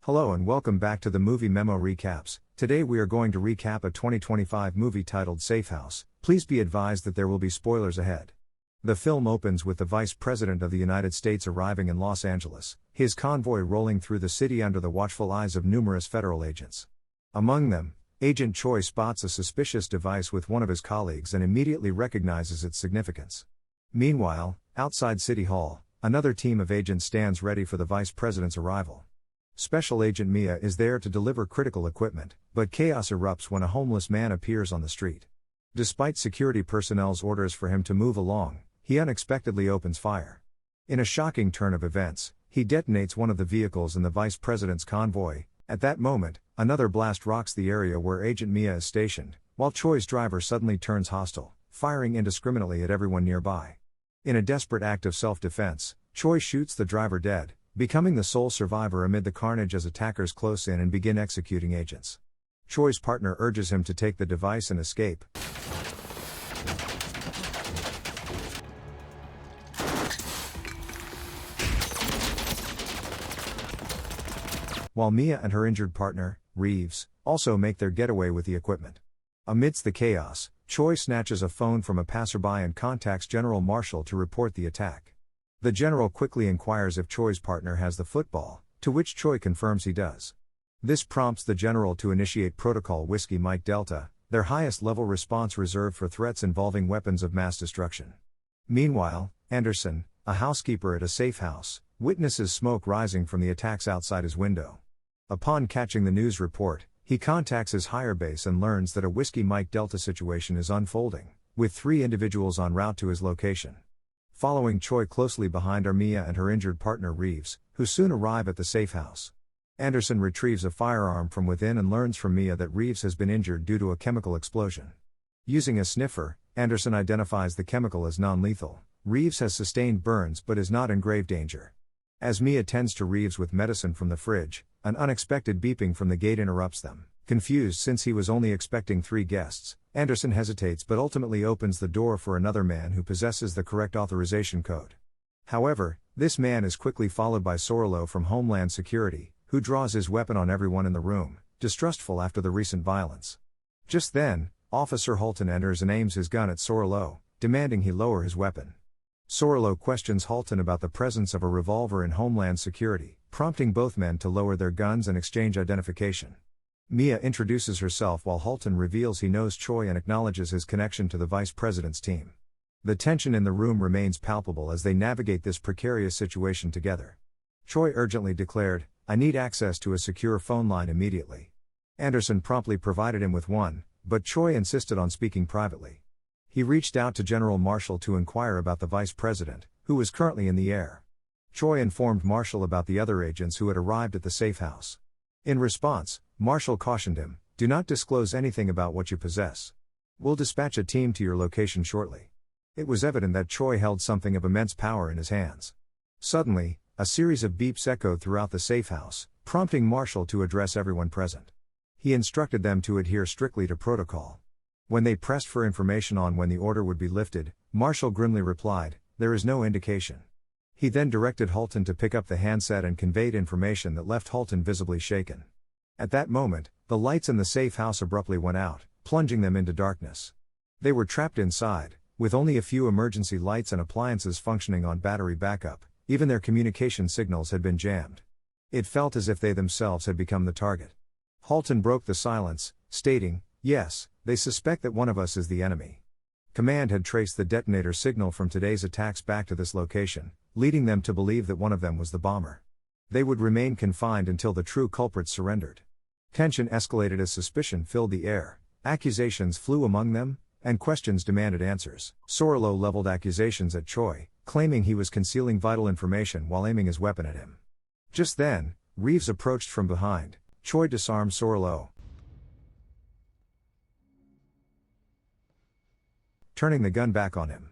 Hello and welcome back to the Movie Memo Recaps. Today we are going to recap a 2025 movie titled Safe House. Please be advised that there will be spoilers ahead. The film opens with the Vice President of the United States arriving in Los Angeles, his convoy rolling through the city under the watchful eyes of numerous federal agents. Among them, Agent Choi spots a suspicious device with one of his colleagues and immediately recognizes its significance. Meanwhile, outside City Hall, another team of agents stands ready for the Vice President's arrival. Special Agent Mia is there to deliver critical equipment, but chaos erupts when a homeless man appears on the street. Despite security personnel's orders for him to move along, he unexpectedly opens fire. In a shocking turn of events, he detonates one of the vehicles in the Vice President's convoy. At that moment, another blast rocks the area where Agent Mia is stationed, while Choi's driver suddenly turns hostile, firing indiscriminately at everyone nearby. In a desperate act of self-defense, Choi shoots the driver dead, becoming the sole survivor amid the carnage as attackers close in and begin executing agents. Choi's partner urges him to take the device and escape. While Mia and her injured partner, Reeves, also make their getaway with the equipment. Amidst the chaos, Choi snatches a phone from a passerby and contacts General Marshall to report the attack. The general quickly inquires if Choi's partner has the football, to which Choi confirms he does. This prompts the general to initiate Protocol Whiskey Mike Delta, their highest level response reserved for threats involving weapons of mass destruction. Meanwhile, Anderson, a housekeeper at a safe house, witnesses smoke rising from the attacks outside his window. Upon catching the news report, he contacts his higher base and learns that a Whiskey Mike Delta situation is unfolding, with 3 individuals en route to his location. Following Choi closely behind are Mia and her injured partner Reeves, who soon arrive at the safe house. Anderson retrieves a firearm from within and learns from Mia that Reeves has been injured due to a chemical explosion. Using a sniffer, Anderson identifies the chemical as non-lethal. Reeves has sustained burns but is not in grave danger. As Mia tends to Reeves with medicine from the fridge, an unexpected beeping from the gate interrupts them. Confused since he was only expecting 3 guests, Anderson hesitates but ultimately opens the door for another man who possesses the correct authorization code. However, this man is quickly followed by Sorlo from Homeland Security, who draws his weapon on everyone in the room, distrustful after the recent violence. Just then, Officer Halton enters and aims his gun at Sorlo, demanding he lower his weapon. Sorlo questions Halton about the presence of a revolver in Homeland Security, prompting both men to lower their guns and exchange identification. Mia introduces herself while Halton reveals he knows Choi and acknowledges his connection to the Vice President's team. The tension in the room remains palpable as they navigate this precarious situation together. Choi urgently declared, "I need access to a secure phone line immediately." Anderson promptly provided him with one, but Choi insisted on speaking privately. He reached out to General Marshall to inquire about the Vice President, who was currently in the air. Choi informed Marshall about the other agents who had arrived at the safe house. In response, Marshall cautioned him, "Do not disclose anything about what you possess. We'll dispatch a team to your location shortly." It was evident that Choi held something of immense power in his hands. Suddenly, a series of beeps echoed throughout the safe house, prompting Marshall to address everyone present. He instructed them to adhere strictly to protocol. When they pressed for information on when the order would be lifted, Marshall grimly replied, "There is no indication." He then directed Halton to pick up the handset and conveyed information that left Halton visibly shaken. At that moment, the lights in the safe house abruptly went out, plunging them into darkness. They were trapped inside, with only a few emergency lights and appliances functioning on battery backup. Even their communication signals had been jammed. It felt as if they themselves had become the target. Halton broke the silence, stating, "Yes, they suspect that one of us is the enemy." Command had traced the detonator signal from today's attacks back to this location, leading them to believe that one of them was the bomber. They would remain confined until the true culprits surrendered. Tension escalated as suspicion filled the air, accusations flew among them, and questions demanded answers. Sorlo leveled accusations at Choi, claiming he was concealing vital information while aiming his weapon at him. Just then, Reeves approached from behind. Choi disarmed Sorlo, turning the gun back on him.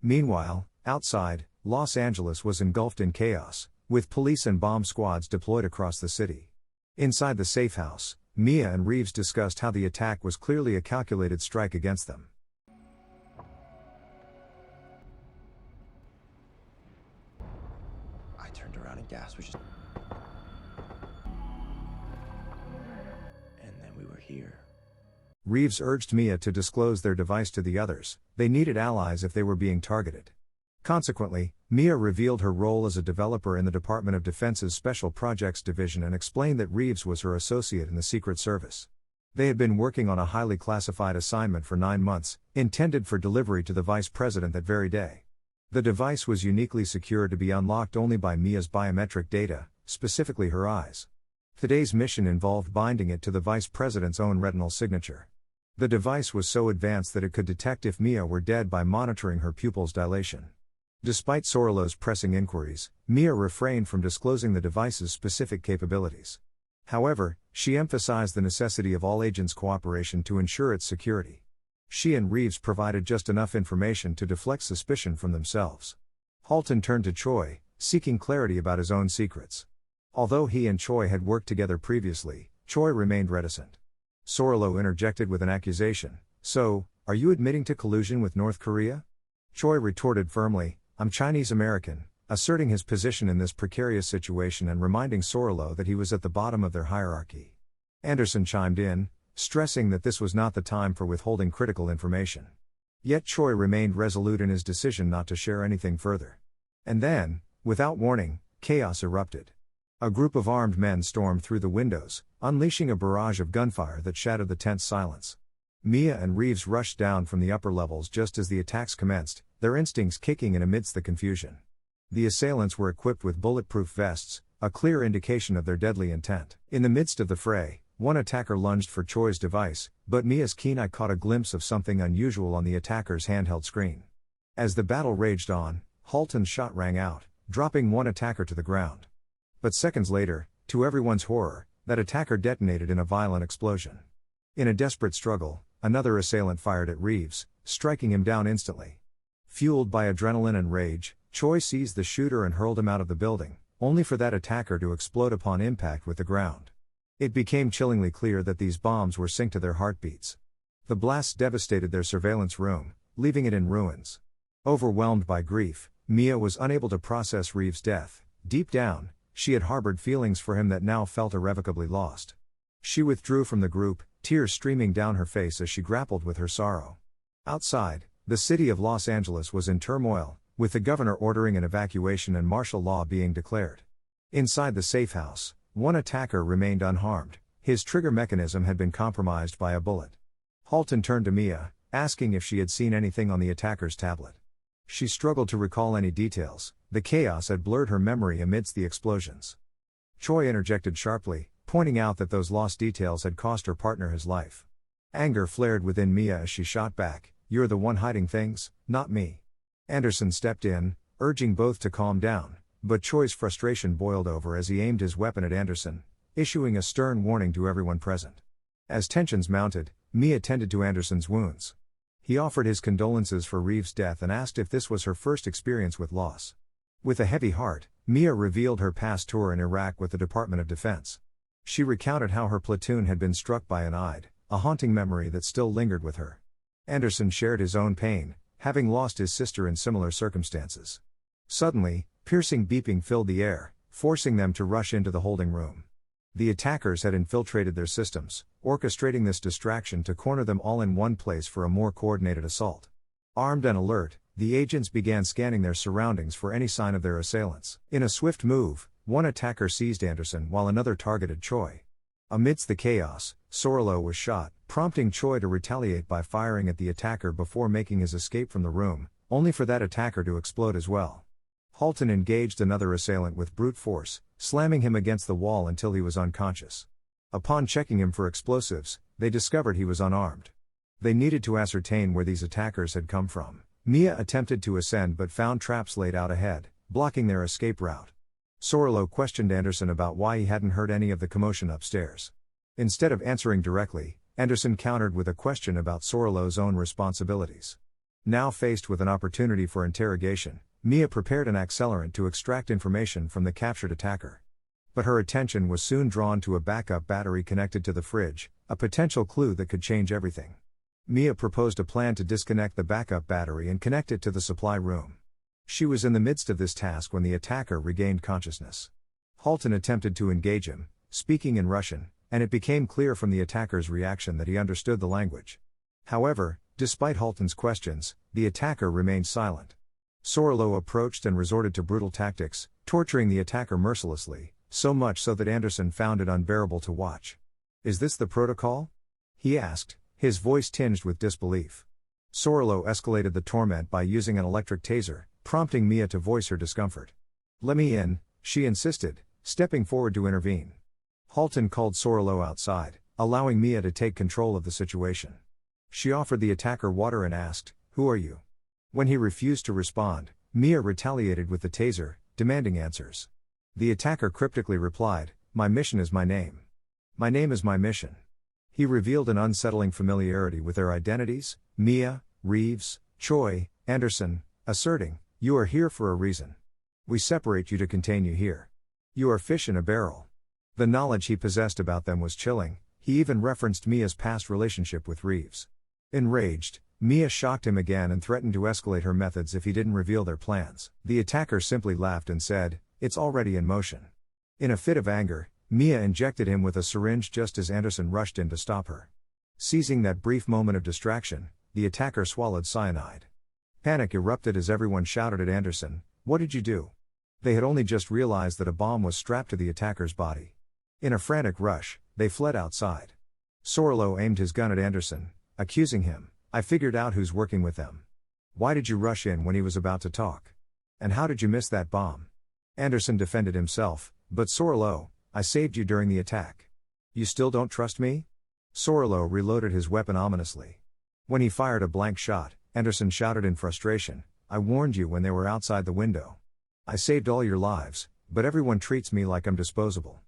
Meanwhile, outside, Los Angeles was engulfed in chaos, with police and bomb squads deployed across the city. Inside the safe house, Mia and Reeves discussed how the attack was clearly a calculated strike against them. I turned around and gasped, which is... here. Reeves urged Mia to disclose their device to the others. They needed allies if they were being targeted. Consequently, Mia revealed her role as a developer in the Department of Defense's Special Projects Division and explained that Reeves was her associate in the Secret Service. They had been working on a highly classified assignment for 9 months, intended for delivery to the Vice President that very day. The device was uniquely secured to be unlocked only by Mia's biometric data, specifically her eyes. Today's mission involved binding it to the Vice President's own retinal signature. The device was so advanced that it could detect if Mia were dead by monitoring her pupil's dilation. Despite Sorolo's pressing inquiries, Mia refrained from disclosing the device's specific capabilities. However, she emphasized the necessity of all agents' cooperation to ensure its security. She and Reeves provided just enough information to deflect suspicion from themselves. Halton turned to Choi, seeking clarity about his own secrets. Although he and Choi had worked together previously, Choi remained reticent. Sorolo interjected with an accusation. "So, are you admitting to collusion with North Korea?" Choi retorted firmly, "I'm Chinese American," asserting his position in this precarious situation and reminding Sorolo that he was at the bottom of their hierarchy. Anderson chimed in, stressing that this was not the time for withholding critical information. Yet Choi remained resolute in his decision not to share anything further. And then, without warning, chaos erupted. A group of armed men stormed through the windows, unleashing a barrage of gunfire that shattered the tense silence. Mia and Reeves rushed down from the upper levels just as the attacks commenced, their instincts kicking in amidst the confusion. The assailants were equipped with bulletproof vests, a clear indication of their deadly intent. In the midst of the fray, one attacker lunged for Choi's device, but Mia's keen eye caught a glimpse of something unusual on the attacker's handheld screen. As the battle raged on, Halton's shot rang out, dropping one attacker to the ground. But seconds later, to everyone's horror, that attacker detonated in a violent explosion. In a desperate struggle, another assailant fired at Reeves, striking him down instantly. Fueled by adrenaline and rage, Choi seized the shooter and hurled him out of the building, only for that attacker to explode upon impact with the ground. It became chillingly clear that these bombs were synced to their heartbeats. The blasts devastated their surveillance room, leaving it in ruins. Overwhelmed by grief, Mia was unable to process Reeves' death. Deep down, she had harbored feelings for him that now felt irrevocably lost. She withdrew from the group, tears streaming down her face as she grappled with her sorrow. Outside, the city of Los Angeles was in turmoil, with the governor ordering an evacuation and martial law being declared. Inside the safe house, one attacker remained unharmed. His trigger mechanism had been compromised by a bullet. Halton turned to Mia, asking if she had seen anything on the attacker's tablet. She struggled to recall any details. The chaos had blurred her memory amidst the explosions. Choi interjected sharply, pointing out that those lost details had cost her partner his life. Anger flared within Mia as she shot back, "You're the one hiding things, not me." Anderson stepped in, urging both to calm down, but Choi's frustration boiled over as he aimed his weapon at Anderson, issuing a stern warning to everyone present. As tensions mounted, Mia tended to Anderson's wounds. He offered his condolences for Reeves' death and asked if this was her first experience with loss. With a heavy heart, Mia revealed her past tour in Iraq with the Department of Defense. She recounted how her platoon had been struck by an Eid, a haunting memory that still lingered with her. Anderson shared his own pain, having lost his sister in similar circumstances. Suddenly, piercing beeping filled the air, forcing them to rush into the holding room. The attackers had infiltrated their systems, orchestrating this distraction to corner them all in one place for a more coordinated assault. Armed and alert, the agents began scanning their surroundings for any sign of their assailants. In a swift move, one attacker seized Anderson while another targeted Choi. Amidst the chaos, Sorolo was shot, prompting Choi to retaliate by firing at the attacker before making his escape from the room, only for that attacker to explode as well. Halton engaged another assailant with brute force, slamming him against the wall until he was unconscious. Upon checking him for explosives, they discovered he was unarmed. They needed to ascertain where these attackers had come from. Mia attempted to ascend but found traps laid out ahead, blocking their escape route. Sorolo questioned Anderson about why he hadn't heard any of the commotion upstairs. Instead of answering directly, Anderson countered with a question about Sorolo's own responsibilities. Now faced with an opportunity for interrogation, Mia prepared an accelerant to extract information from the captured attacker. But her attention was soon drawn to a backup battery connected to the fridge, a potential clue that could change everything. Mia proposed a plan to disconnect the backup battery and connect it to the supply room. She was in the midst of this task when the attacker regained consciousness. Halton attempted to engage him, speaking in Russian, and it became clear from the attacker's reaction that he understood the language. However, despite Halton's questions, the attacker remained silent. Sorolo approached and resorted to brutal tactics, torturing the attacker mercilessly, so much so that Anderson found it unbearable to watch. "Is this the protocol?" he asked, his voice tinged with disbelief. Sorolo escalated the torment by using an electric taser, prompting Mia to voice her discomfort. "Let me in," she insisted, stepping forward to intervene. Halton called Sorolo outside, allowing Mia to take control of the situation. She offered the attacker water and asked, "Who are you?" When he refused to respond, Mia retaliated with the taser, demanding answers. The attacker cryptically replied, "My mission is my name. My name is my mission." He revealed an unsettling familiarity with their identities, Mia, Reeves, Choi, Anderson, asserting, "You are here for a reason. We separate you to contain you here. You are fish in a barrel." The knowledge he possessed about them was chilling. He even referenced Mia's past relationship with Reeves. Enraged, Mia shocked him again and threatened to escalate her methods if he didn't reveal their plans. The attacker simply laughed and said, "It's already in motion." In a fit of anger, Mia injected him with a syringe just as Anderson rushed in to stop her. Seizing that brief moment of distraction, the attacker swallowed cyanide. Panic erupted as everyone shouted at Anderson, "What did you do?" They had only just realized that a bomb was strapped to the attacker's body. In a frantic rush, they fled outside. Sorolo aimed his gun at Anderson, accusing him, "I figured out who's working with them. Why did you rush in when he was about to talk? And how did you miss that bomb?" Anderson defended himself, "But Sorolo, I saved you during the attack. You still don't trust me?" Sorolo reloaded his weapon ominously. When he fired a blank shot, Anderson shouted in frustration, "I warned you when they were outside the window. I saved all your lives, but everyone treats me like I'm disposable.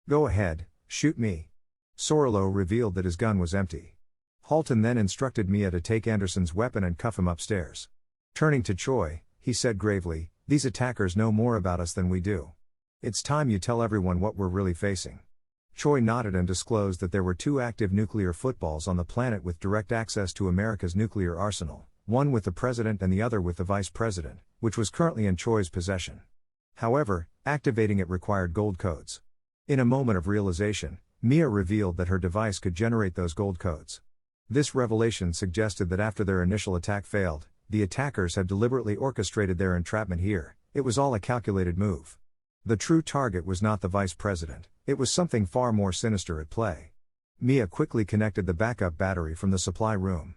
Go ahead, shoot me." Sorolo revealed that his gun was empty. Halton then instructed Mia to take Anderson's weapon and cuff him upstairs. Turning to Choi, he said gravely, "These attackers know more about us than we do. It's time you tell everyone what we're really facing." Choi nodded and disclosed that there were 2 active nuclear footballs on the planet with direct access to America's nuclear arsenal, one with the president and the other with the vice president, which was currently in Choi's possession. However, activating it required gold codes. In a moment of realization, Mia revealed that her device could generate those gold codes. This revelation suggested that after their initial attack failed, the attackers had deliberately orchestrated their entrapment here. It was all a calculated move. The true target was not the vice president, it was something far more sinister at play. Mia quickly connected the backup battery from the supply room.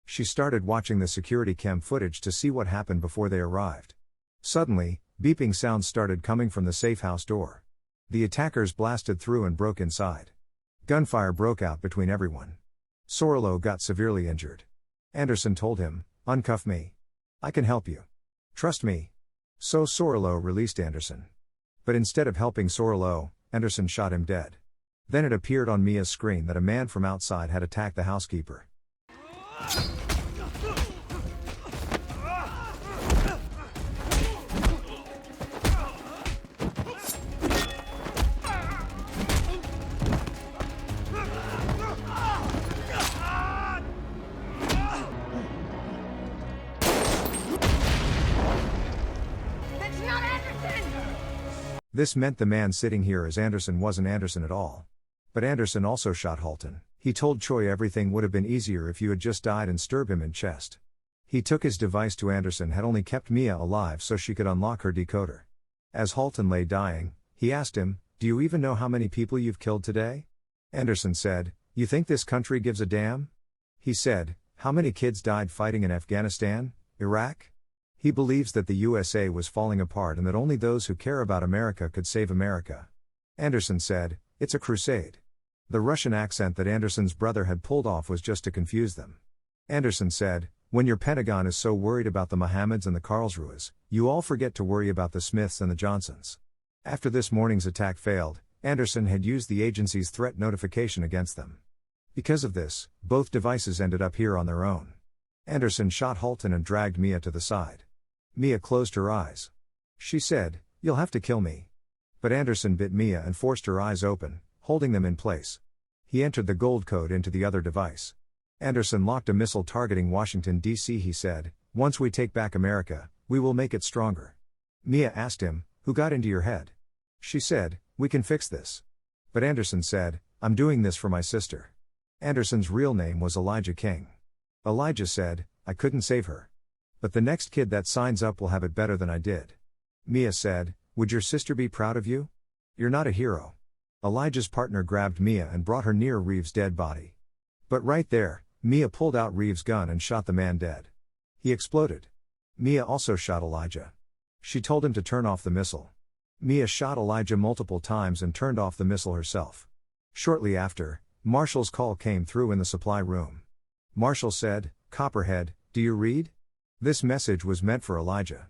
She started watching the security cam footage to see what happened before they arrived. Suddenly, beeping sounds started coming from the safe house door. The attackers blasted through and broke inside. Gunfire broke out between everyone. Sorolo got severely injured. Anderson told him, "Uncuff me. I can help you. Trust me." So Sorolo released Anderson. But instead of helping Sorolo, Anderson shot him dead. Then it appeared on Mia's screen that a man from outside had attacked the housekeeper. This meant the man sitting here as Anderson wasn't Anderson at all. But Anderson also shot Halton. He told Choi everything would have been easier if you had just died and stabbed him in chest. He took his device to Anderson had only kept Mia alive so she could unlock her decoder. As Halton lay dying, he asked him, "Do you even know how many people you've killed today?" Anderson said, "You think this country gives a damn?" He said, "How many kids died fighting in Afghanistan, Iraq?" He believes that the USA was falling apart and that only those who care about America could save America. Anderson said, "It's a crusade." The Russian accent that Anderson's brother had pulled off was just to confuse them. Anderson said, "When your Pentagon is so worried about the Mohammeds and the Karlsruhes, you all forget to worry about the Smiths and the Johnsons." After this morning's attack failed, Anderson had used the agency's threat notification against them. Because of this, both devices ended up here on their own. Anderson shot Halton and dragged Mia to the side. Mia closed her eyes. She said, "You'll have to kill me." But Anderson bit Mia and forced her eyes open, holding them in place. He entered the gold code into the other device. Anderson locked a missile targeting Washington, D.C. He said, "Once we take back America, we will make it stronger." Mia asked him, "Who got into your head?" She said, "We can fix this." But Anderson said, I'm doing this for my sister. Anderson's real name was Elijah King. Elijah said, I couldn't save her. But the next kid that signs up will have it better than I did. Mia said, would your sister be proud of you? You're not a hero. Elijah's partner grabbed Mia and brought her near Reeves' dead body. But right there, Mia pulled out Reeves' gun and shot the man dead. He exploded. Mia also shot Elijah. She told him to turn off the missile. Mia shot Elijah multiple times and turned off the missile herself. Shortly after, Marshall's call came through in the supply room. Marshall said, Copperhead, do you read? This message was meant for Elijah.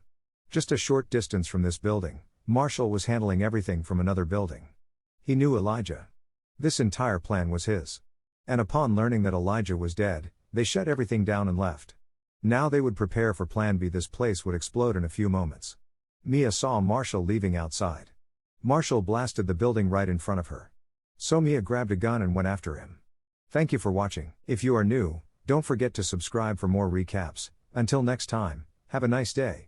Just a short distance from this building, Marshall was handling everything from another building. He knew Elijah. This entire plan was his. And upon learning that Elijah was dead, they shut everything down and left. Now they would prepare for Plan B. This place would explode in a few moments. Mia saw Marshall leaving outside. Marshall blasted the building right in front of her. So Mia grabbed a gun and went after him. Thank you for watching. If you are new, don't forget to subscribe for more recaps. Until next time, have a nice day.